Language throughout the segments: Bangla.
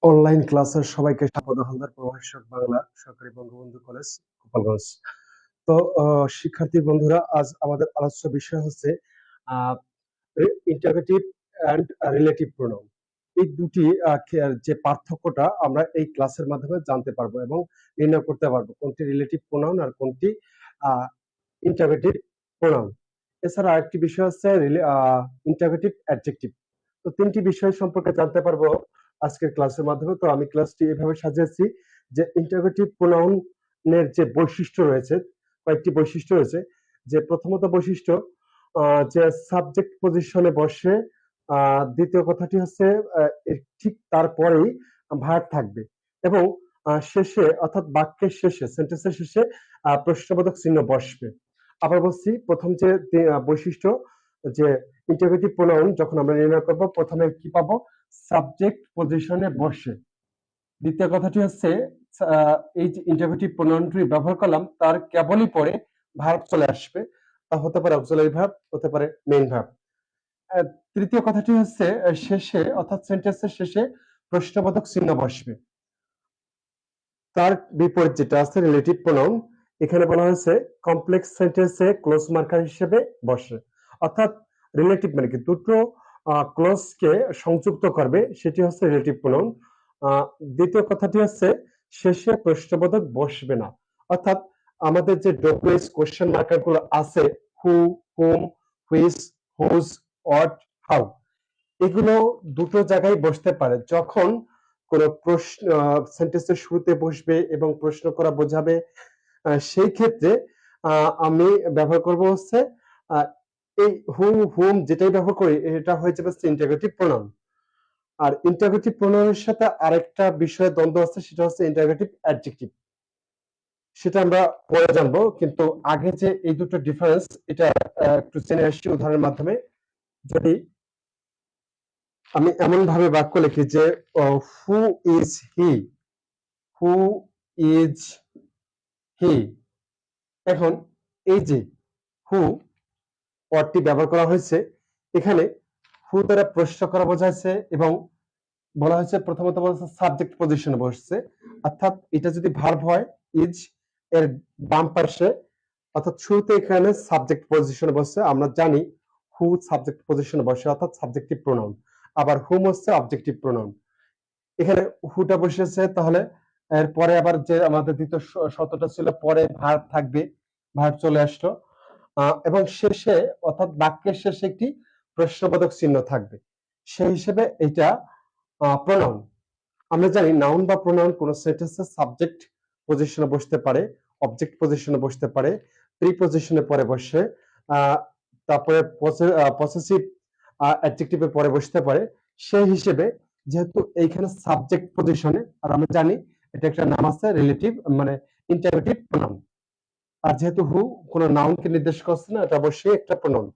অনলাইন ক্লাসের সবাইকে স্বাগত। হালদার প্রভাষক বাংলা সরকারি বঙ্গবন্ধু কলেজ, গোপালগঞ্জ। তো শিক্ষার্থী বন্ধুরা, আজ আমাদের আলোচ্য বিষয় হচ্ছে ইন্টারোগেটিভ অ্যান্ড রিলেটিভ প্রোনাউন। এই দুটি যে পার্থক্যটা আমরা এই ক্লাসের মাধ্যমে জানতে পারবো এবং নির্ণয় করতে পারবো কোনটি রিলেটিভ প্রোনাউন আর কোনটি ইন্টারোগেটিভ প্রোনাউন। এছাড়া আরেকটি বিষয় হচ্ছে ইন্টারোগেটিভ অ্যাডজেক্টিভ। তো তিনটি বিষয় সম্পর্কে জানতে পারবো আজকের ক্লাসের মাধ্যমে। তো আমি ক্লাসটি এভাবে সাজিয়েছি যে ইন্টারোগেটিভ প্রোনাউনের যে বৈশিষ্ট্য রয়েছে, কয়েকটি বৈশিষ্ট্য রয়েছে। যে প্রথমত বৈশিষ্ট্য, যে সাবজেক্ট পজিশনে বসে, দ্বিতীয় কথাটি হচ্ছে ঠিক তারপরেই ভার্ব থাকবে এবং শেষে অর্থাৎ বাক্যের শেষে, সেন্টেন্সের শেষে প্রশ্নবোধক চিহ্ন বসবে। আবার বলছি, প্রথম যে বৈশিষ্ট্য, যে ইন্টারোগেটিভ প্রোনাউন যখন আমরা নির্ণয় করব, প্রথমে কি পাবো? সাবজেক্ট পজিশনে বসে। দ্বিতীয় কথাটি হচ্ছে এই যে ইন্টারোগেটিভ প্রোনাউনটি ব্যবহার করলাম তার কেবলই পরে ভার্ব চলে আসবে। তা হতে পারে অক্সিলারি ভার্ব, হতে পারে মেইন ভার্ব। তৃতীয় কথাটি হচ্ছে শেষে অর্থাৎ সেন্টেন্সের শেষে প্রশ্নবোধক চিহ্ন বসবে। তার বিপরীত যেটা আছে রিলেটিভ প্রোনাউন, এখানে বলা হয়েছে কমপ্লেক্স সেন্টেন্সে ক্লোজ মার্কার হিসেবে বসে। অর্থাৎ রিলেটিভ মানে কি, দুটো ক্লোজকে সংযুক্ত করবে, সেটি হচ্ছে রিলেটিভ প্রোনাউন। দ্বিতীয় কথাটি হচ্ছে শেষে প্রশ্নবোধক বসবে না। অর্থাৎ আমাদের যে ডব্লিউএইচ কোশ্চেন মার্কার গুলো আছে, হু, হুম, হুইচ, হুজ, হোয়াট, হাউ, এগুলো দুটো জায়গায় বসতে পারে। যখন কোনো প্রশ্ন সেন্টেন্সের শুরুতে বসবে এবং প্রশ্ন করা বোঝাবে, সেই ক্ষেত্রে আমি ব্যবহার করব হচ্ছে এই হুম, হুম যেটাই ব্যবহার করি, এটা হয়ে যাবে ইন্টারোগেটিভ প্রোনাউন। আর ইন্টারোগেটিভ প্রোনাউনের সাথে আরেকটা বিষয়ে দ্বন্দ্ব আছে, সেটা হচ্ছে ইন্টারোগেটিভ অ্যাডজেক্টিভ। সেটা আমরা পরে জানবো, কিন্তু আগে যে এই দুটো ডিফারেন্স, এটা একটু জেনে আসছি উদাহরণের মাধ্যমে। যদি আমি এমন ভাবে বাক্য লিখি যে who is he, who is he. এখন এই যে হু ওয়ার্ডটি ব্যবহার করা হয়েছে, এখানে হু দ্বারা প্রশ্ন করা বোঝাচ্ছে এবং বলা হয়েছে প্রথমত বলছে সাবজেক্ট পজিশনে বসছে। অর্থাৎ এটা যদি ভার্ব হয়, ইজ এর বাম পাশে, অর্থাৎ শুরুতে এখানে সাবজেক্ট পজিশনে বসছে। আমরা জানি হু সাবজেক্ট পজিশনে বসে, অর্থাৎ সাবজেক্টিভ প্রোনাউন। আবার হুম হচ্ছে অবজেক্টিভ প্রোনাউন। এখানে হুটা বসেছে, তাহলে এরপরে আবার যে আমাদের দ্বিতীয় শর্তটা ছিল, পরে ভার্ব থাকবে, ভার্ব চলে আসলো। এবং শেষে অর্থাৎ বাক্যের শেষে একটি প্রশ্নবোধক চিহ্ন থাকবে। সেই হিসেবে এটা প্রোনাউন। আমরা জানি নাউন বা প্রোনাউন কোন সেন্টেন্সে সাবজেক্ট পজিশনে বসতে পারে, অবজেক্ট পজিশনে বসতে পারে, প্রিপজিশনের পরে বসে, তারপরে পসেসিভ অ্যাডজেক্টিভের পরে বসতে পারে। সেই হিসেবে যেহেতু এইখানে সাবজেক্ট পজিশনে, আর আমরা জানি এটা একটা নাম আছে রিলেটিভ মানে ইন্টারোগেটিভ প্রোনাউন। আর যেহেতু হু কোনো নাউনকে নির্দেশ করছে না, এটা অবশ্যই একটা প্রোনাউন।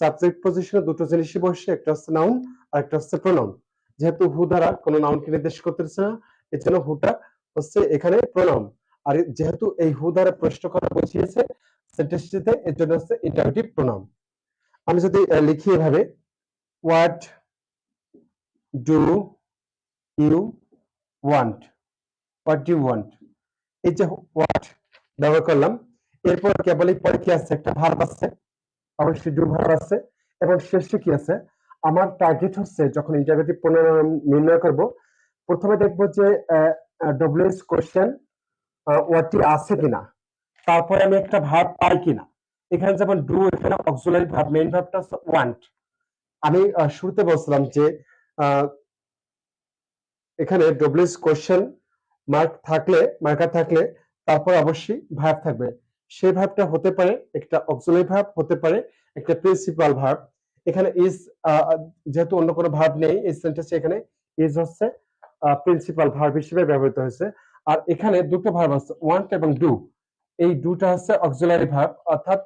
সাবজেক্ট পজিশনে দুটো জিনিসই বসে, একটা হচ্ছে নাউন আর একটা হচ্ছে প্রোনাউন। যেহেতু হু দ্বারা কোনো নাউনকে নির্দেশ করতেছে না, এর জন্য হুটা হচ্ছে এখানে প্রোনাউন। আর যেহেতু এই হু দ্বারা প্রশ্ন করা বুঝিয়েছে সেন্টেন্সটিতে, এর জন্য হচ্ছে ইন্টারোগেটিভ প্রোনাউন। আমি যদি লিখি এভাবে, what do you want, what do you want, এই যে হোয়াট ব্যবহার করলাম, এরপর কেবলই পরে কি আছে? একটা ভার্ব আছে, অবশ্যই ডু ভার্ব আছে, এবং শেষে কি আছে? আমার টার্গেট হচ্ছে যখন ইন্টারোগেটিভ প্রোনাউন নির্ণয় করব, প্রথমে দেখব যে ডব্লিউএইচ কোশ্চেন ওয়ার্ডটি আছে কিনা, তারপরে আমি একটা ভার্ব পাই কিনা। এখানে যেমন ডু, এখানে অক্সিলারি ভার্ব, মেইন ভার্বটা হচ্ছে ওয়ান্ট। আমি শুরুতে বলছিলাম যে এখানে ডব্লিউএইচ কোশ্চেন মার্কার থাকলে তারপর অবশ্যই ভার্ব থাকবে। সেই ভার্বটা হতে পারে একটা অক্সিলারি ভার্ব, হতে পারে একটা প্রিন্সিপাল ভার্ব। এখানে ইজ, যেহেতু অন্য কোনো ভার্ব নেই এই সেন্টেন্সে, এখানে ইজ হচ্ছে প্রিন্সিপাল ভার্ব হিসেবে ব্যবহৃত হয়েছে। আর এখানে দুটো ভার্ব আছে, ওয়ান্ট এবং ডু। এই দুটা হচ্ছে অক্সিলারি ভার্ব, অর্থাৎ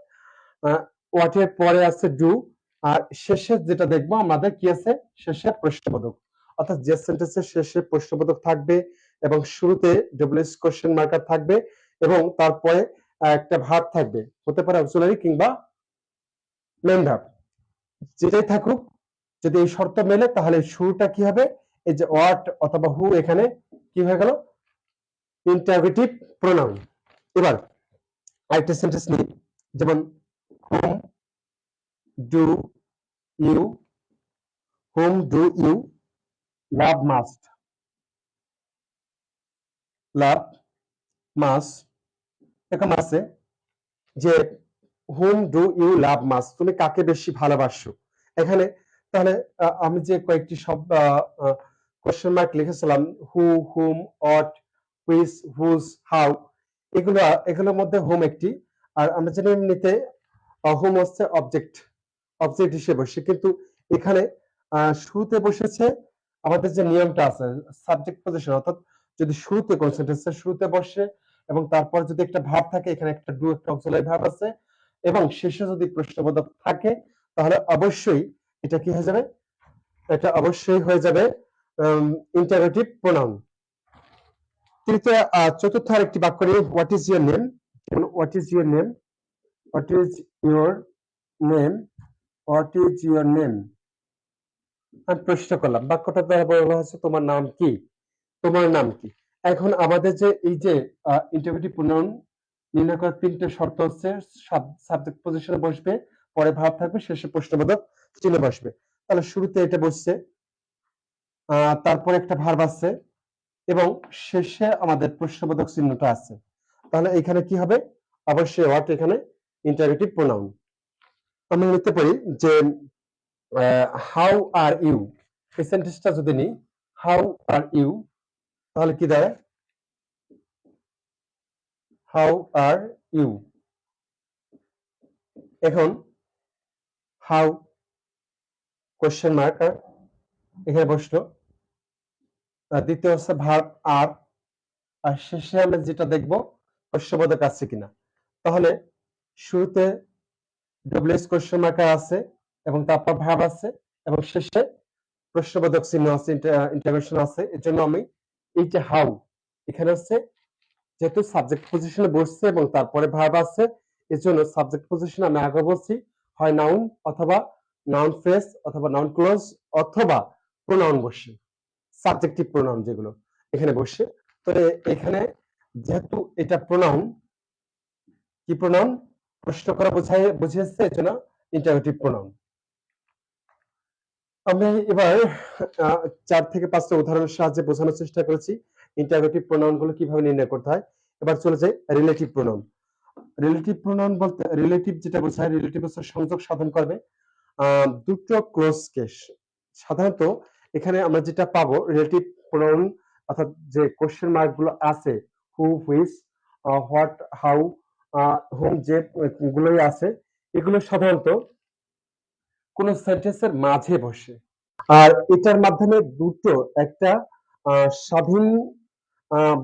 ওয়াট এর পরে আছে ডু, আর শেষে যেটা দেখবো আমাদের কি আছে, শেষে প্রশ্নবোধক। অর্থাৎ যে সেন্টেন্সের শেষে প্রশ্নবোধক থাকবে এবং শুরুতে ডব্লিউএইচ কোশ্চেন মার্কার থাকবে এবং তারপরে একটা ভার্ব থাকবে, হতে পারে অক্সিলারি কিংবা মেইন ভার্ব, যেটাই থাকুক, যদি এই শর্ত মেলে তাহলে শুরুটা কি হবে? এই যে হোয়াট অথবা হু এখানে কি হয়ে গেল, ইন্টারোগেটিভ প্রোনাউন। এবার আরেকটা সেন্টেন্স নিই, যেমন whom do you whom do you love most, love most এরকম আছে যে whom do you love most, তুমি কাকে বেশি ভালোবাসো। এখানে তাহলে আমি যে কয়েকটি শব্দ কোশ্চেন মার্ক লিখেছিলাম, হু, হুম, অট, হুইচ, হুজ, হাউ, এগুলোর মধ্যে হোম একটি। আর আমরা জানি এমনিতে হোম হচ্ছে অবজেক্ট হিসেবে বসে, কিন্তু এখানে শুরুতে বসেছে আমাদের যে নিয়মটা আছে সাবজেক্ট পজিশন, অর্থাৎ যদি শুরুতে কোন সেন্টেন্সের শুরুতে বসে এবং তারপর যদি একটা ভার্ব থাকে, এখানে একটা ডু একটা অক্সিলারি ভার্ব আছে, এবং শেষে যদি প্রশ্নবোধক থাকে, তাহলে অবশ্যই এটা কি হয়ে যাবে, এটা অবশ্যই হয়ে যাবে ইন্টারোগেটিভ প্রোনাউন। তৃতীয় চতুর্থ আরেকটি বাক্য নিয়ে, what is your name, what is your name, what is your name, what is your name, আমি প্রশ্ন করলাম, বাক্যটা দ্বারা বলা হচ্ছে তোমার নাম কি, তোমার নাম কি। এখন আমাদের যে এই যে ইন্টারোগেটিভ প্রোনাউন নির্ণয় করার তিনটে শর্ত হচ্ছে, সাবজেক্ট পজিশনে বসবে, পরে ভার্ব থাকবে, শেষে প্রশ্নবোধক চিহ্ন বসবে। তাহলে শুরুতে এটা বসছে, তারপরে একটা ভার্ব আছে, এবং শেষে আমাদের প্রশ্নবোধক চিহ্নটা আছে। তাহলে এখানে কি হবে, অবশ্যই হোয়াট এখানে ইন্টারোগেটিভ প্রোনাউন। আমরা নিতে পারি যে হাউ আর ইউ, এই সেন্টেন্সটা যদি নিই, হাউ আর ইউ, তাহলে কি দাঁড়ায়, হাউ আর ইউ। এখন হাউ কোশ্চেন মার্ক এখানে বসলো, দ্বিতীয় হচ্ছে ভার্ব আর, আর শেষে আমরা যেটা দেখবো প্রশ্নবোধক আছে কিনা। তাহলে শুরুতে ডব্লিউএস কোশ্চেন মার্ক আছে, এবং তারপর ভার্ব আছে, এবং শেষে প্রশ্নবোধক চিহ্ন আছে, ইন্টারোগেশন আছে। এর জন্য আমি এই যে হাউ এখানে হচ্ছে, যেহেতু সাবজেক্ট পজিশনে বসছে এবং তারপরে ভার্ব আছে, এর জন্য সাবজেক্ট পজিশন আমি আগে বলছি, হয় নাউন অথবা নাউন ফ্রেজ অথবা নাউন ক্লোজ অথবা প্রোনাউন বসে, সাবজেক্টিভ প্রোনাউন যেগুলো এখানে বসে। তো এখানে যেহেতু এটা প্রোনাউন, কি প্রোনাউন, প্রশ্ন করা বুঝিয়েছে, এর জন্য ইন্টারোগেটিভ প্রোনাউন। আমি এবার 4 থেকে 5টা উদাহরণের সাহায্যে বোঝানোর চেষ্টা করেছি ইন্টারোগেটিভ প্রোনাউন গুলো কিভাবে নির্ণয় করতে হয়। এবার চলে যাই রিলেটিভ প্রোনাউন। রিলেটিভ প্রোনাউন বলতে, রিলেটিভ যেটা বোঝায়, রিলেটিভ হচ্ছে সংযোগ সাধন করবে দুটো ক্লোজ কেস। সাধারণত এখানে আমরা যেটা পাবো রিলেটিভ প্রোনাউন, অর্থাৎ যে কোশ্চেন মার্ক গুলো আছে, হু, হুইচ, হোয়াট, হাউ, হোম, যে গুলোই আছে, এগুলো সাধারণত কোন সেন্টেন্সের মাঝে বসে, আর এটার মাধ্যমে দুটো একটা স্বাধীন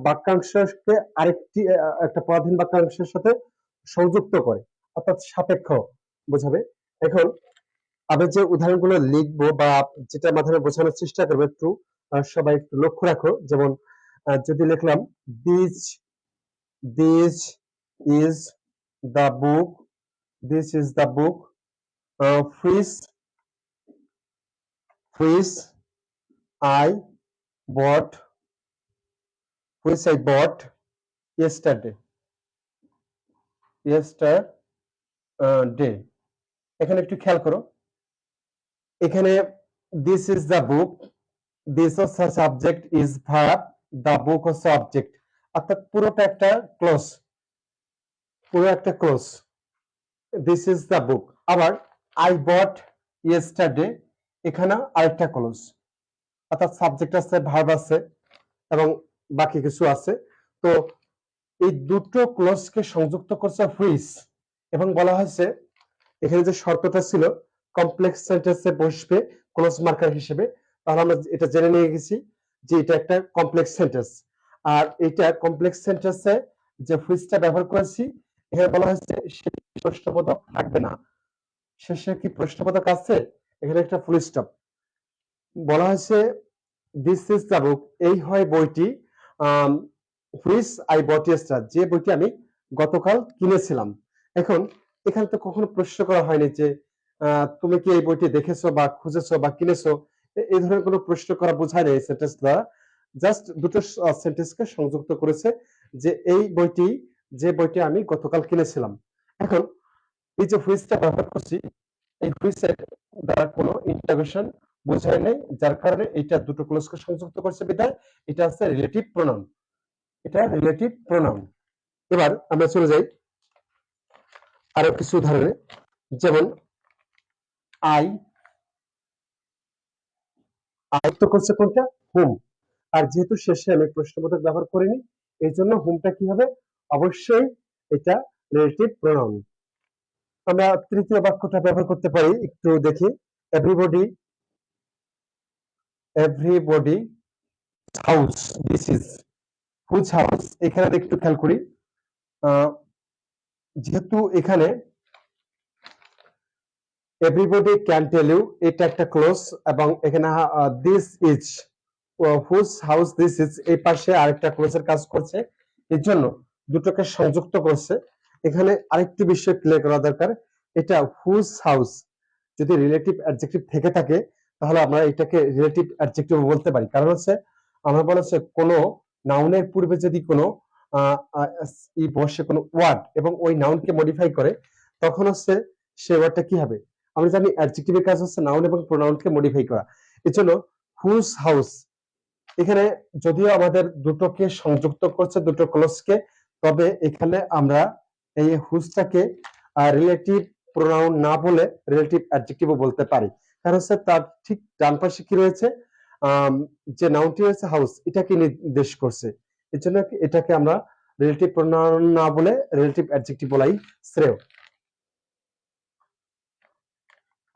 বাক্যাংশকে আরেকটি একটা পরাধীন বাক্যাংশের সাথে সংযুক্ত করে, অর্থাৎ সাপেক্ষ বোঝাবে। এখন আমি যে উদাহরণগুলো লিখবো বা যেটার মাধ্যমে বোঝানোর চেষ্টা করবো, একটু সবাই একটু লক্ষ্য রাখো। যেমন যদি লিখলাম this this is the book, this is the book, fridge fridge I bought, which I bought yesterday, yesterday। এখানে একটু খেয়াল করো, এখানে this is the book, this হচ্ছে subject, is verb, the book হচ্ছে অবজেক্ট, অর্থাৎ পুরোটা একটা ক্লোজ, পুরো একটা close, this is the book। আবার I bought yesterday, এখানে আরেকটা ক্লোজ, অর্থাৎ সাবজেক্ট আছে, ভার্ব আছে, এবং বাকি কিছু আছে। তো এই দুটো ক্লোজকে সংযুক্ত করছে হুইচ, এবং বলা হয়েছে এখানে যে শর্তটা ছিল কমপ্লেক্স সেন্টেন্সে বসবে ক্লোজ মার্কার হিসেবে, তাহলে আমরা এটা জেনে নিয়ে গেছি যে এটা একটা কমপ্লেক্স সেন্টেন্স। আর এটা কমপ্লেক্স সেন্টেন্সে যে হুইচটা ব্যবহার করেছি, এখানে বলা হয়েছে প্রশ্নবোধক থাকবে না। শেষে কি প্রশ্নবোধক আছে, এখানে একটা ফুল স্টপ। বলা হয়েছে দিস ইজ দ্য বুক, এই হয় বইটি, হুইচ আই বট ইয়েস্টারডে, যে বইটি আমি গতকাল কিনেছিলাম। এখন এখানে তো কখনো প্রশ্ন করা হয়নি যে তুমি কি এই বইটি দেখেছো বা খুঁজেছো বা কিনেছো, এই ধরনের কোনো প্রশ্ন করা বোঝায় না এই সেন্টেন্স দ্বারা, জাস্ট দুটো সেন্টেন্সকে সংযুক্ত করেছে যে এই বইটি, যে বইটি আমি গতকাল কিনেছিলাম। এখন এই যে হুইচটা ব্যবহার করছি, এই হুইচের দ্বারা কোনো ইন্টারোগেশন বোঝায় নাই, যার কারণে এটা দুটো ক্লোজকে সংযুক্ত করছে বিধায় এটা হচ্ছে রিলেটিভ প্রোনাউন। এটা রিলেটিভ প্রোনাউন। এবার আমরা চলে যাই আরো কিছু উদাহরণে, যেমন আই, আই তো করছে কোনটা, হুম, আর যেহেতু শেষে আমি প্রশ্নবোধক ব্যবহার করিনি, এই জন্য হুমটা কি হবে, অবশ্যই এটা রিলেটিভ প্রোনাউন। আমরা তৃতীয় বাক্যটা ব্যবহার করতে পারি, একটু দেখি। Everybody, everybody house, this is whose house. এখানে একটু খেয়াল করি, যেহেতু এখানে এভরিবডি ক্যান টেল ইউ, এটা একটা ক্লোজ, এবং এখানে this is whose house, this is এই পাশে আরেকটা ক্লোজের কাজ করছে, এর জন্য দুটোকে সংযুক্ত করছে। এখানে আরেকটু বিষয় ক্লিয়ার করা দরকার, এটা হুজ হাউস যদি রিলেটিভ অ্যাডজেক্টিভ থেকে থাকে তাহলে আমরা এটাকে রিলেটিভ অ্যাডজেক্টিভ বলতে পারি। কারণ হচ্ছে আমরা বলেছে কোনো নাউনের পূর্বে যদি কোনো বসে কোনো ওয়ার্ড এবং ওই নাউনকে মডিফাই করে, তখন হচ্ছে সে ওয়ার্ডটা কি হবে, আমরা জানি অ্যাডজেক্টিভের কাজ হচ্ছে নাউন এবং প্রোনাউনকে মডিফাই করা। এজন্য হুজ হাউস এখানে যদিও আমাদের দুটোকে সংযুক্ত করছে, দুটো ক্লোজকে, তবে এখানে আমরা এই হুজটাকে রিলেটিভ প্রোনাউন না বলে রিলেটিভ অ্যাডজেক্টিভও বলতে পারি। কারণ হচ্ছে তার ঠিক ডান পাশে কি রয়েছে, যে নাউনটি রয়েছে হাউস, এটাকে নির্দেশ করছে। এর জন্য এটাকে আমরা রিলেটিভ প্রোনাউন না বলে রিলেটিভ অ্যাডজেক্টিভ বলাই শ্রেয়।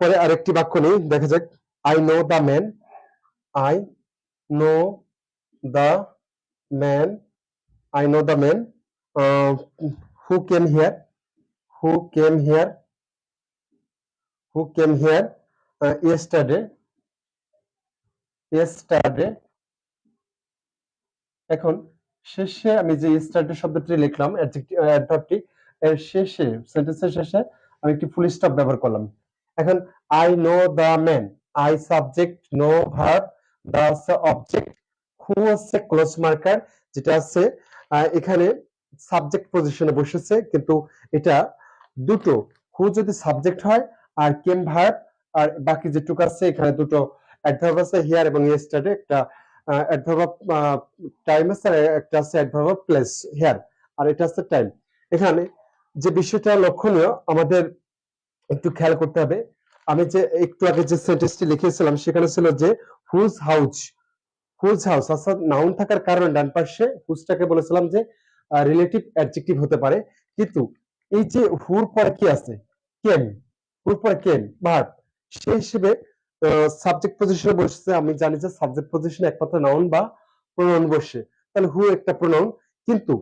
পরে আরেকটি বাক্য নেই, দেখা যাক। I know the man, I know the man, I know the man who came here, who came here, who came here yesterday, yesterday. এখন শেষে আমি যে yesterday শব্দটি লিখলাম, অ্যাডভার্বটি এর শেষে, সেন্টেন্সের শেষে আমি একটি ফুল স্টপ ব্যবহার করলাম। এখন I know the man, I subject, know verb, the হচ্ছে অবজেক্ট, হু হচ্ছে ক্লোজ মার্কার, যেটা আছে এখানে সাবজেক্ট পজিশনে বসেছে, কিন্তু এটা দুটো, হু যদি সাবজেক্ট হয় আর কেম ভার্ব, আর বাকি যেটুকু আছে এখানে দুটো অ্যাডভার্ব আছে, হিয়ার এবং ইয়েস্টারডে, একটা অ্যাডভার্ব অফ টাইম আছে আর একটা আছে অ্যাডভার্ব অফ প্লেস, হিয়ার, আর এটা আছে টাইম। এখানে যে বিষয়টা লক্ষণীয় আমাদের একটু খেয়াল করতে হবে, আমি যে একটু আগে যে সেন্টেন্সটি লিখেছিলাম সেখানে ছিল যে হুজ হাউস, হুজ হাউস অর্থাৎ নাউন থাকার কারণে ডান পাশে হুজটাকে বলেছিলাম যে রিলেটিভ অ্যাডজেক্টিভ হতে পারে, কিন্তু এই যে হুর পরে কি আছে, কেম, হুর পরে কেম ভার্ব, সেই হিসেবে সাবজেক্ট পজিশনে বসছে। আমি জানি যে সাবজেক্ট পজিশনে একমাত্র নাউন বা প্রোনাউন বসে, তাহলে হু একটা প্রোনাউন, কিন্তু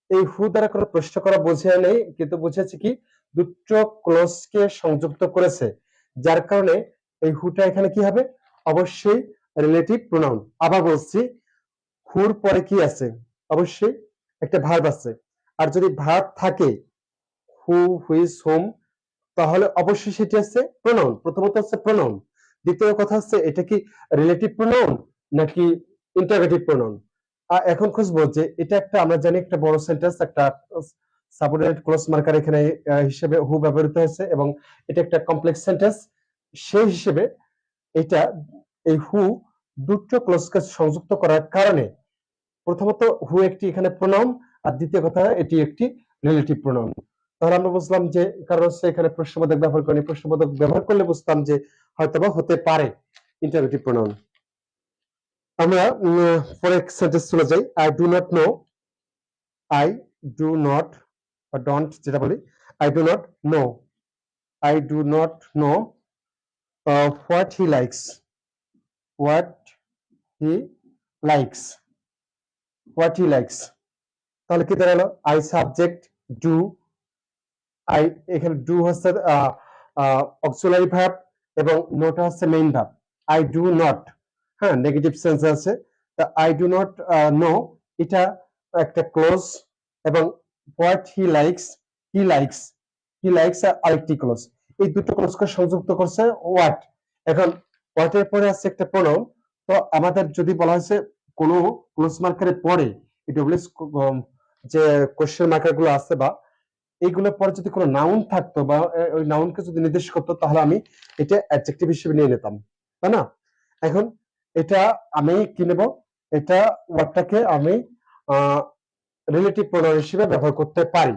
এই হু দ্বারা কোনো প্রশ্ন করা বোঝায় নেই, কিন্তু বুঝেছে কি দুটো ক্লোজকে সংযুক্ত করেছে, যার কারণে এই হুটা এখানে কি হবে, অবশ্যই রিলেটিভ প্রোনাউন। আবার বলছি, হুর পরে কি আছে, অবশ্যই একটা ভার্ব আছে, আর যদি ভার্ব থাকে হু, হুইচ, হুম, তাহলে অবশ্যই সেটি আছে প্রোনাউন। প্রথমত হচ্ছে প্রোনাউন, দ্বিতীয় কথা হচ্ছে এটা কি রিলেটিভ প্রোনাউন নাকি ইন্টারোগেটিভ প্রোনাউন। এখন খুঁজবো যে এটা একটা, আমরা জানি একটা বড় সেন্টেন্স, একটা সাবঅর্ডিনেট ক্লোজ মার্কার এখানে হিসেবে হু ব্যবহৃত হয়েছে এবং এটা একটা কমপ্লেক্স সেন্টেন্স, সেই হিসেবে এটা এই হু দুটো ক্লোজকে সংযুক্ত করার কারণে প্রথমত হু একটি এখানে প্রোনাউন, আর দ্বিতীয় কথা এটি একটি রিলেটিভ প্রোনাউন। তাহলে আমরা বুঝলাম যে, কারণ হচ্ছে এখানে প্রশ্নবোধক ব্যবহার করেনি, প্রশ্নবোধক ব্যবহার করলে বুঝতাম যে হয়তোবা হতে পারে ইন্টারোগেটিভ প্রোনাউন। আমরা পরের সেন্টেন্স চলে যাই। I do not know, I do not বা ডোন্ট যেটা বলি, I do not know, I do not know what he likes, what he likes, what he likes. তাহলে কি দাঁড়ালো, আই সাবজেক্ট, ডু, আই এখানে ডু হচ্ছে অক্সিলারি ভার্ব এবং নোটা হচ্ছে main verb. I do not, হ্যাঁ নেগেটিভ সেন্স আছে, তা আই ডু নট নো এটা একটা ক্লোজ, এবং what he likes, he likes, he likes আরেকটি ক্লোজ, এই দুটো ক্লোজকে সংযুক্ত করছে হোয়াট। এখন হোয়াট এর পরে আছে একটা প্রোনাউন। তো আমাদের যদি বলা হয়েছে কোনো ক্লোজ মার্কারের পরে ডব্লিউএস যে কোশ্চেন মার্কার গুলো আছে বা এইগুলোর পরে যদি কোনো নাউন থাকতো বা ওই নাউনকে যদি নির্দেশ করতো তাহলে আমি এটা অ্যাডজেক্টিভ হিসেবে নিয়ে নিতাম, তাই না? এখন এটা আমি কি নেব, এটা ওয়ার্ডটাকে আমি রিলেটিভ প্রোনাউন হিসেবে ব্যবহার করতে পারি।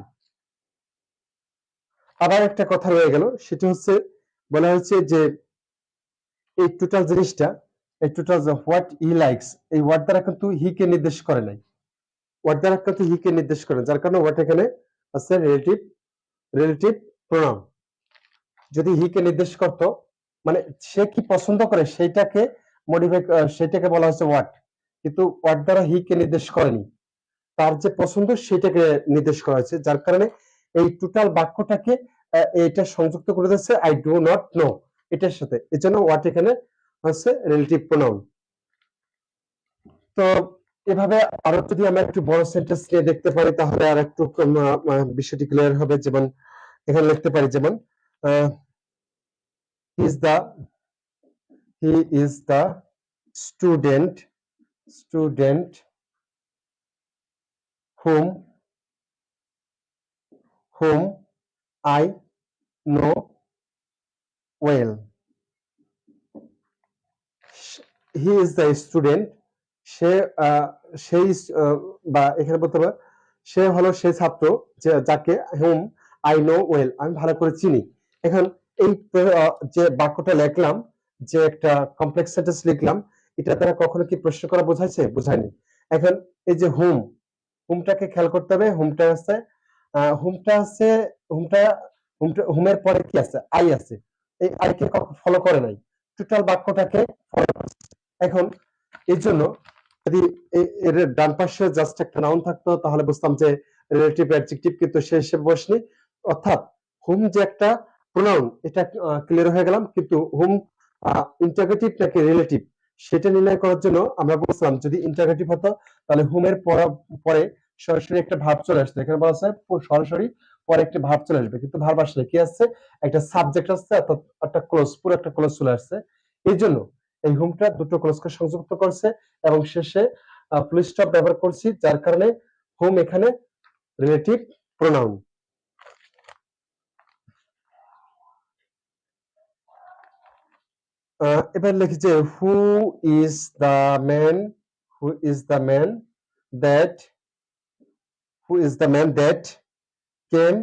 আবার একটা কথা রয়ে গেল, সেটা হচ্ছে বলা হচ্ছে যে এই টোটাল জিনিসটা, এই টোটাল হোয়াট হি লাইকস, এই ওয়ার্ড দ্বারা কিন্তু হি কে নির্দেশ করে নাই, ওয়ার্ড দ্বারা কিন্তু হি কে নির্দেশ করে, যার কারণে ওয়ার্ড এখানে আছে রিলেটিভ প্রোনাউন। যদি হি কে নির্দেশ করত, মানে সে কি পছন্দ করে সেইটাকে মডিফাই, সেটাকে বলা হচ্ছে ওয়াট, কিন্তু ওয়াট দ্বারা হি কে নির্দেশ করেনি, তার যে পছন্দ সেটাকে নির্দেশ করা হয়েছে, যার কারণে এই টোটাল বাক্যটাকে এটা সংযুক্ত করে দিচ্ছে আই ডু নট নো এটার সাথে, এর জন্য ওয়াট এখানে হচ্ছে রিলেটিভ প্রোনাউন। তো এভাবে আরো যদি আমরা একটু বড় সেন্টেন্স নিয়ে দেখতে পারি তাহলে আর একটু বিষয়টি ক্লিয়ার হবে। যেমন এখানে লিখতে পারি, যেমন he is the student whom I know well. He is the student, সে সেই বা এখানে বলতে হবে সে হলো সেই ছাত্র যাকে whom I know well, আমি ভালো করে চিনি। এখন এই যে বাক্যটা লিখলাম, যে একটা কমপ্লেক্স সেন্টেন্স লিখলাম, এটা দ্বারা কখনো কি প্রশ্ন করা বোঝাইছে? বোঝায়নি। এখন এই যে হুমটাকে খেয়াল করতে হবে, হুমটা আছে হুমটা হুমের পরে কি আছে? আই আছে, এই আইকে ফলো করে নাই, টোটাল বাক্যটাকে ফলো করছে। এখন এর জন্য যদি এর ডান পাশে জাস্ট একটা নাউন থাকতো তাহলে বুঝতাম যে রিলেটিভ অ্যাডজেক্টিভ, কিন্তু সে হিসেবে বসনি, অর্থাৎ হুম যে একটা প্রোনাউন এটা ক্লিয়ার হয়ে গেলাম, কিন্তু হুম ইন্টারগেটিভ নাকি রিলেটিভ সেটা নির্ণয় করার জন্য আমরা বলছিলাম যদি ইন্টারগেটিভ হতো তাহলে হুমের পরে সরাসরি একটা ভার্ব চলে আসতো, এখানে বলা আছে সরাসরি পরে একটা ভার্ব চলে আসবে, কিন্তু ভার্ব আসলে কি আসছে? একটা সাবজেক্ট আসছে, অর্থাৎ একটা ক্লোজ, পুরো একটা ক্লোজ চলে আসছে। এই জন্য এই হুমটা দুটো ক্লোজকে সংযুক্ত করছে এবং শেষে ফুল স্টপ ব্যবহার করছি, যার কারণে হুম এখানে রিলেটিভ প্রোনাউন। এবার লিখি যে who is the man that came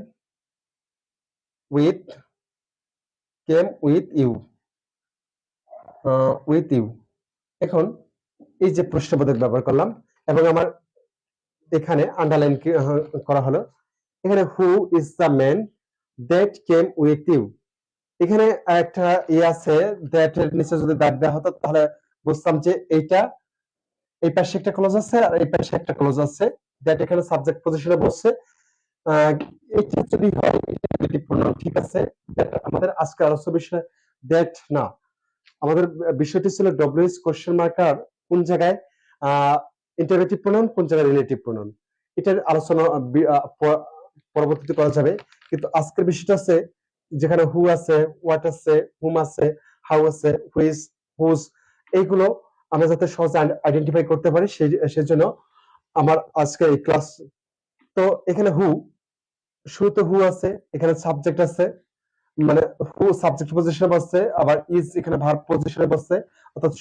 with you এখন এই যে প্রশ্নবোধক ব্যবহার করলাম এবং আমার এখানে আন্ডারলাইন করা হলো, এখানে who is the man that came with you, এখানে একটা আছে, দ্যাট এর নিচে যদি দাগ দেওয়া হতো তাহলে বুঝতাম যে এইটা এই পাশে একটা ক্লোজ আছে আর এই পাশে একটা ক্লোজ আছে, দ্যাট এখানে সাবজেক্ট পজিশনে বসছে। এটা যদি হয় এটা রিলেটিভ প্রোনাউন, ঠিক আছে। আমাদের আজকে আলোচনা বিষয় দ্যাট না, আমাদের বিষয়টি ছিল ডব্লিউএস কোশ্চেন মার্কার কোন জায়গায় ইন্টারোগেটিভ প্রোনাউন, কোন জায়গায় রিলেটিভ প্রোনাউন, এটার আলোচনা পরবর্তীতে করা যাবে। কিন্তু আজকের বিষয়টা আছে যেখানে হু আছে, হোয়াট আছে, হুম আছে, হাউ আছে, হুইজ, হুজ, এইগুলো আমরা যাতে সহজে আইডেন্টিফাই করতে পারি সেজন্য আমার আজকে এই ক্লাস। তো এখানে শুরুতে হু আছে, এখানে সাবজেক্ট আছে, মানে হু সাবজেক্ট পজিশনে বসছে, আবার ইজ এখানে ভার্ব পজিশনে বসছে, অর্থাৎ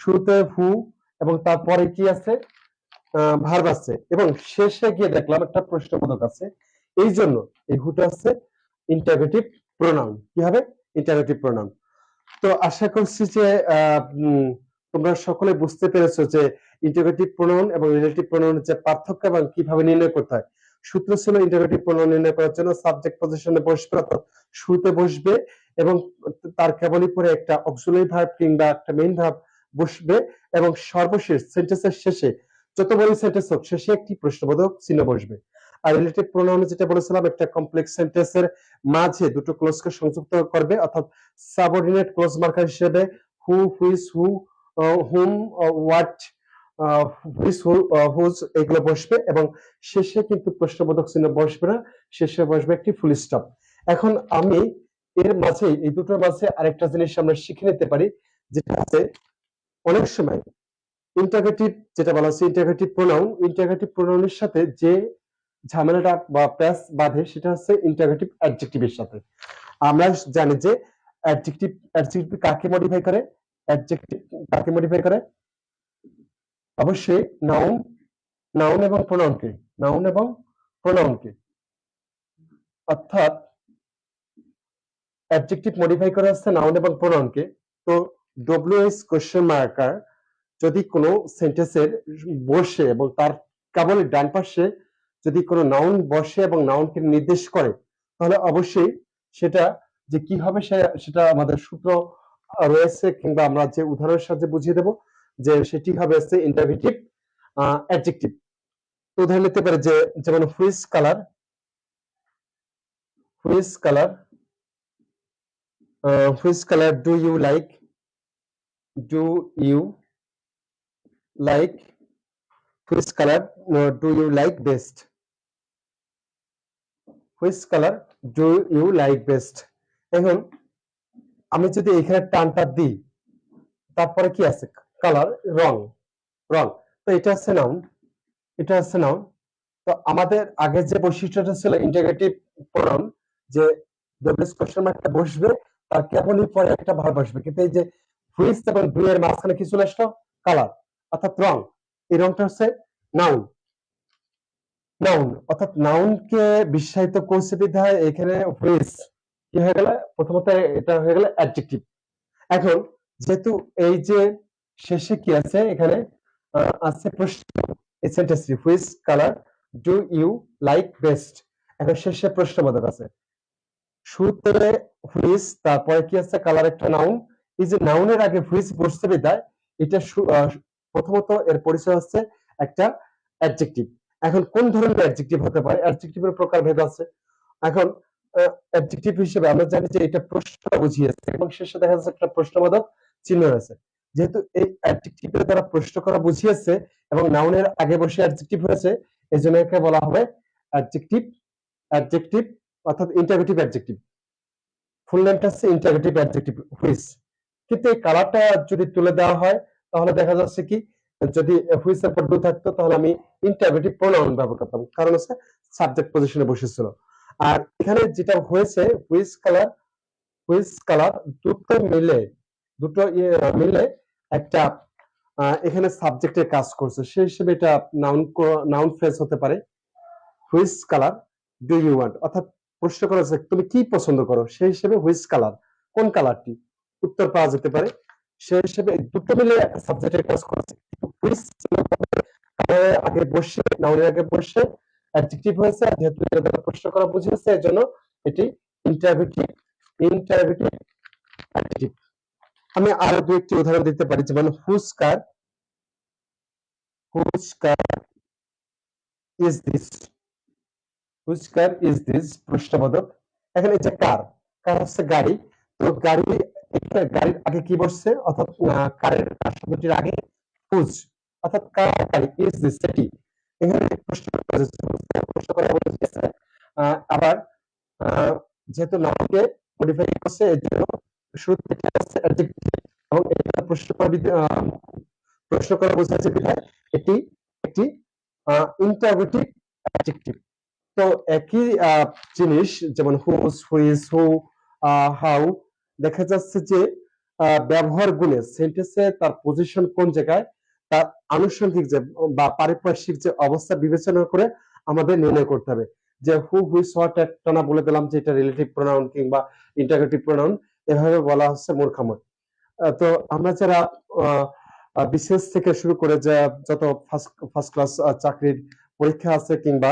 শুরুতে হু এবং তারপরে কি আছে? ভার্ব আছে, এবং শেষে গিয়ে দেখলাম একটা প্রশ্নবোধক আছে, এই জন্য এই হুটা আছে ইন্টারোগেটিভ প্রোনাউন। কি হবে? Interrogative pronoun. তো আশা করছি যে তোমরা সকলে বুঝতে পেরেছো যে ইন্টারোগেটিভ প্রোনাউন এবং রিলেটিভ প্রোনাউনের যে পার্থক্য এবং কিভাবে নির্ণয় করতে হয়। সূত্র ছিল ইন্টারোগেটিভ প্রোনাউন নির্ণয় করার জন্য সাবজেক্ট পজিশনে বসবে, অর্থাৎ শুরুতে বসবে এবং তার কেবলই পরে একটা অক্সিলারি ভার্ব কিংবা একটা মেইন ভার্ব বসবে, এবং সর্বশেষ সেন্টেন্সের শেষে যত বড় সেন্টেন্স হোক শেষে একটি প্রশ্নবোধক চিহ্ন বসবে। আর রিলেটিভ প্রোনাউনে যেটা বলেছিলাম, একটা কমপ্লেক্স সেন্টেন্সের মাঝে দুটো ক্লোজকে সংযুক্ত করবে, অর্থাৎ সাবঅর্ডিনেট ক্লোজ মার্কার হিসেবে who, whose, whom, what, whose, whose এগুলো বসবে, এবং শেষে কিন্তু প্রশ্নবোধক চিহ্ন বসবে না, শেষে বসবে একটি ফুল স্টপ। এখন আমি এর মাঝে এই দুটোর মাঝে আরেকটা জিনিস আমরা শিখে নিতে পারি, যেটা আছে অনেক সময় ইন্টারোগেটিভ, যেটা বলা হচ্ছে ইন্টারোগেটিভ প্রোনাউন, ইন্টারোগেটিভ প্রোনাউনের সাথে যে ঝামেলাটা বা প্যাচ বাঁধে সেটা হচ্ছে ইন্টারোগেটিভ অ্যাডজেক্টিভের সাথে। আমরা জানি যে অ্যাডজেক্টিভ অ্যাডজেক্টিভ কাকে মডিফাই করে, অ্যাডজেক্টিভ কাকে মডিফাই করে, অবশ্যই নাউন, নাউন এবং প্রোনাউনকে, নাউন এবং প্রোনাউনকে। অর্থাৎ অ্যাডজেক্টিভ মডিফাই করা হচ্ছে নাউন এবং প্রোনাউনকে। তো ডব্লিউএস কোশ্চেন মার্কার যদি কোনো সেন্টেন্সের বসে এবং তার কেবল ডান পাশে যদি কোনো নাউন বসে এবং নাউনকে নির্দেশ করে, তাহলে অবশ্যই সেটা যে কি হবে সেটা আমাদের সূত্র রয়েছে, কিংবা আমরা যে উদাহরণের সাহায্যে বুঝিয়ে দেব যে সেটি হবে হচ্ছে ইন্টারভিটিভ অ্যাডজেক্টিভ। তো উদাহরণ নিতে পারে যে যেমন which colour, which colour, which colour do you like, do you like, which colour do you like best, which colour do you like best. এখন আমি যদি এখানে টানটা দিই, তারপরে কি আছে, কালার, রং, রং, তো এটা হচ্ছে নাউন, এটা হচ্ছে নাউন। তো আমাদের আগে যে বৈশিষ্ট্যটা ছিল ইন্টারোগেটিভ প্রোনাউন, যে ডব্লিউএস কোশ্চেন মার্কটা বসবে তার কেবলই পরে একটা ভার্ব বসবে, কিন্তু এই যে হুইচ এবং ডু এর মাঝখানে কি চলে আসলো, কালার, অর্থাৎ রং। এই রংটা হচ্ছে নাউন, নাউন, অর্থাৎ নাউনকে বিশ্বায়িত করছে বিধায় এখানে হুইচ কি হয়ে গেল, প্রথমত এটা হয়ে গেল অ্যাডজেক্টিভ। এখন যেহেতু এই যে শেষে কি আছে এখানে আছে প্রশ্ন, এই সেন্টেন্সটি which colour do you like best, এখন শেষে প্রশ্নবোধক আছে, শুরুতে হুইচ, তারপরে কি আছে কালার, একটা নাউন। এই যে নাউনের আগে হুইচ বসতে বিদায় এটা প্রথমত এর পরিচয় হচ্ছে একটা অ্যাডজেক্টিভ। এখন কোন ধরনের অ্যাডজেক্টিভ হতে পারে, অ্যাডজেক্টিভের প্রকারভেদ আছে। এখন অ্যাডজেক্টিভ হিসেবে আমরা জানি যে এটা প্রশ্ন বুঝিয়েছে এবং শেষে দেখা যাচ্ছে একটা প্রশ্নবোধক চিহ্ন আছে। যেহেতু এই অ্যাডজেক্টিভের দ্বারা প্রশ্ন করা বুঝিয়েছে এবং নাউনের আগে বসে অ্যাডজেক্টিভ হয়েছে, এই জন্য একে বলা হবে অ্যাডজেক্টিভ, অ্যাডজেক্টিভ অর্থাৎ ইন্টারোগেটিভ অ্যাডজেক্টিভ। ফুল নেমটা হচ্ছে ইন্টারোগেটিভ অ্যাডজেক্টিভ হুইচ। কিন্তু এই কালারটা যদি তুলে দেওয়া হয় তাহলে দেখা যাচ্ছে কি, যদি হুইচ এর পর ডু থাকতো তাহলে আমি ইন্টারোগেটিভ প্রোনাউন ব্যবহার করতাম, কারণ হচ্ছে সাবজেক্ট পজিশনে বসেছিল। আর এখানে যেটা হয়েছে হুইচ কালার, হুইচ কালার দুটো মিলে, দুটো মিলে একটা এখানে সাবজেক্টের কাজ করছে, সেই হিসেবে এটা নাউন, নাউন ফ্রেজ হতে পারে। Which colour do you want, অর্থাৎ প্রশ্ন করা হচ্ছে তুমি কি পছন্দ করো, সেই হিসেবে হুইচ কালার, কোন কালারটি, উত্তর পাওয়া যেতে পারে। সেই হিসেবে দুটো মিলে একটা সাবজেক্টের কাজ করছে। হুইচ আগে বসে, নাউনের আগে বসে অ্যাডজেক্টিভ হয়েছে, আর যেহেতু এটা দ্বারা প্রশ্ন করা বুঝিয়েছে এর জন্য এটি ইন্টারোগেটিভ, ইন্টারোগেটিভ অ্যাডজেক্টিভ। আমি আরো দু একটি উদাহরণ দিতে পারি, যেমন whose car, whose car is this, whose car is this প্রশ্নবোধক। এখানে যে কার, কার হচ্ছে গাড়ি, তো গাড়ি, গাড়ির আগে কি বসছে, অর্থাৎ কারের শব্দটির আগে হুজ, অর্থাৎ কার গাড়ি, ইজ দিস সেটি। এখানে প্রশ্ন করা হয়েছে। আবার যেহেতু নাউনকে মডিফাই করছে এর জন্য শুরুতে আছে অ্যাডজেক্টিভ, এবং এটা প্রশ্ন করা বোঝাচ্ছে বিধায় এটি একটি ইন্টারোগেটিভ অ্যাডজেক্টিভ। তো একই জিনিস যেমন হুজ, হুইজ, হু, হাউ, দেখা যাচ্ছে যে ব্যবহার গুণে সেন্টেন্সে তার পজিশন কোন জায়গায়, তার আনুষঙ্গিক যে বা পারিপার্শ্বিক যে অবস্থা বিবেচনা করে আমাদের নির্ণয় করতে হবে। যে হু, হুইজ, হোয়াট একটা না বলে দিলাম যে এটা রিলেটিভ প্রোনাউন কিংবা ইন্টারোগেটিভ প্রোনাউন, এভাবে বলা হচ্ছে মূর্খামত। তো আমরা যারা বিসিএস থেকে শুরু করে যে যত ফার্স্ট ক্লাস চাকরির পরীক্ষা আছে, কিংবা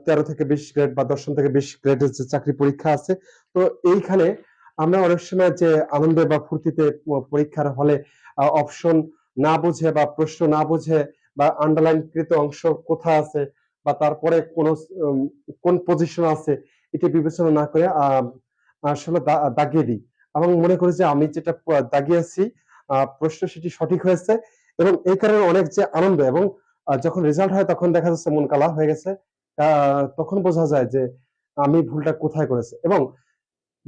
13 থেকে 20 গ্রেড বা 10 থেকে 20 গ্রেডের যে চাকরি পরীক্ষা আছে, তো এইখানে আমরা অনেক সময় যে আনন্দে বা ফুর্তিতে পরীক্ষার হলে অপশন না বুঝে বা প্রশ্ন না বুঝে বা আন্ডারলাইন কৃত অংশ কোথায় আছে বা তারপরে কোন পজিশন আছে এটি বিবেচনা না করে আসলে দাগিয়ে দিই এবং মনে করি যে আমি যেটা দাগিয়েছি প্রশ্ন সেটি সঠিক হয়েছে, এবং এই কারণে অনেক যে আনন্দ, এবং যখন রেজাল্ট হয় তখন দেখা যাচ্ছে মন কালা হয়ে গেছে, তখন বোঝা যায় যে আমি ভুলটা কোথায় করেছি। এবং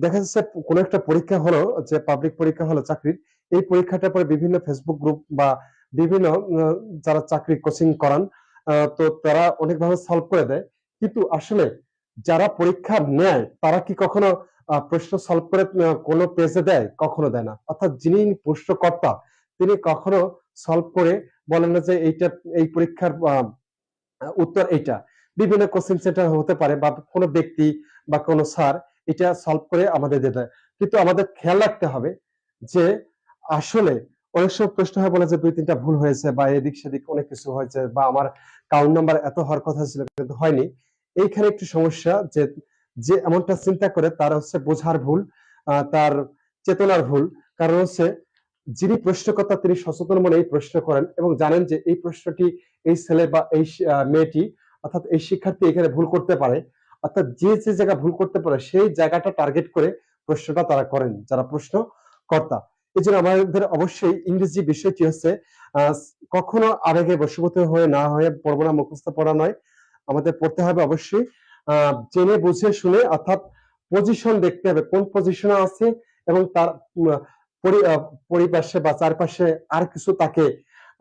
দেখা যাচ্ছে কোনো একটা পরীক্ষা হলো, যে পাবলিক পরীক্ষা হলো চাকরির, এই পরীক্ষাটার পরে বিভিন্ন ফেসবুক গ্রুপ বা বিভিন্ন যারা চাকরি কোচিং করান, তো তারা অনেকভাবে সলভ করে দেয়। কিন্তু আসলে যারা পরীক্ষা নেয় তারা কি কখনো প্রশ্ন সলভ করে কোনো পেজে দেয়? কখনো দেয় না। অর্থাৎ যিনি প্রশ্নকর্তা তিনি কখনো সলভ করে বলেন না যে এইটা, এই পরীক্ষার উত্তর এইটা। বিভিন্ন কোচিং সেন্টার হতে পারে বা কোনো ব্যক্তি বা কোনো স্যার এটা সলভ করে আমাদের দিয়ে দেয়। কিন্তু আমাদের খেয়াল রাখতে হবে যে আসলে অনেক সময় প্রশ্ন হয় বলে যে ২-৩ টা ভুল হয়েছে বা এদিক সেদিক অনেক কিছু হয়েছে বা আমার কাউন্ট নাম্বার এত হওয়ার কথা ছিল কিন্তু হয়নি। এইখানে একটু সমস্যা যে, যে এমনটা চিন্তা করে তার হচ্ছে বোঝার ভুল, তার চেতনার ভুল। কারণ হচ্ছে যিনি প্রশ্নকর্তা তিনি সচেতন মনে এই প্রশ্ন করেন এবং জানেন যে এই প্রশ্নটি এই ছেলে বা এই মেয়েটি অর্থাৎ এই শিক্ষার্থী এখানে ভুল করতে পারে। অর্থাৎ যে যে জায়গা ভুল করতে পারে সেই জায়গাটা টার্গেট করে প্রশ্নটা তারা করেন যারা প্রশ্নকর্তা। এজন্য আমাদের অবশ্যই ইংরেজি বিষয়টি হচ্ছে আহ, কখনো আবেগে বশীভূত হয়ে না হয়ে পড়বো না, মুখস্থ পড়া নয়। আমাদের পড়তে হবে অবশ্যই জেনে বুঝে শুনে, অর্থাৎ পজিশন দেখতে হবে কোন পজিশনে আছে এবং তার পরিপার্শ্বে বা চারপাশে আর কিছু তাকে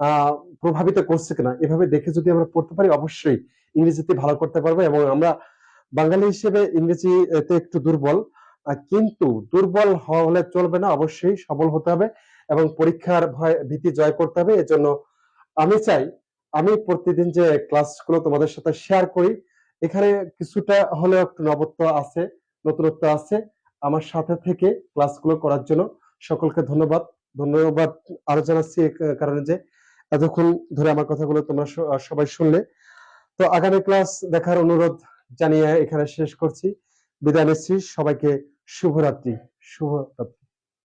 আহ প্রভাবিত করছে কিনা এভাবে দেখে যদি আমরা পড়তে পারি অবশ্যই ইংরেজিতে ভালো করতে পারবো। এবং আমরা বাঙালি হিসেবে ইংরেজিতে একটু দুর্বল, কিন্তু দুর্বল হলে চলবে না, অবশ্যই সবল হতে হবে এবং পরীক্ষার ভয় ভীতি জয় করতে হবে। এজন্য আমি চাই আমি প্রতিদিন যে ক্লাসগুলো তোমাদের সাথে শেয়ার করি এখানে কিছুটা হলেও একটু নবত্ব আছে, নতুনত্ব আছে। আমার সাথে থেকে ক্লাসগুলো করার জন্য সকলকে ধন্যবাদ। ধন্যবাদ আরো জানাচ্ছি এই কারণে যে এতক্ষণ ধরে আমার কথাগুলো তোমরা সবাই শুনলে। তো আগামী ক্লাস দেখার অনুরোধ জানিয়ে এখানে শেষ করছি, বিদায় নিচ্ছি। সবাইকে শুভরাত্রি। শুভরাত্রি।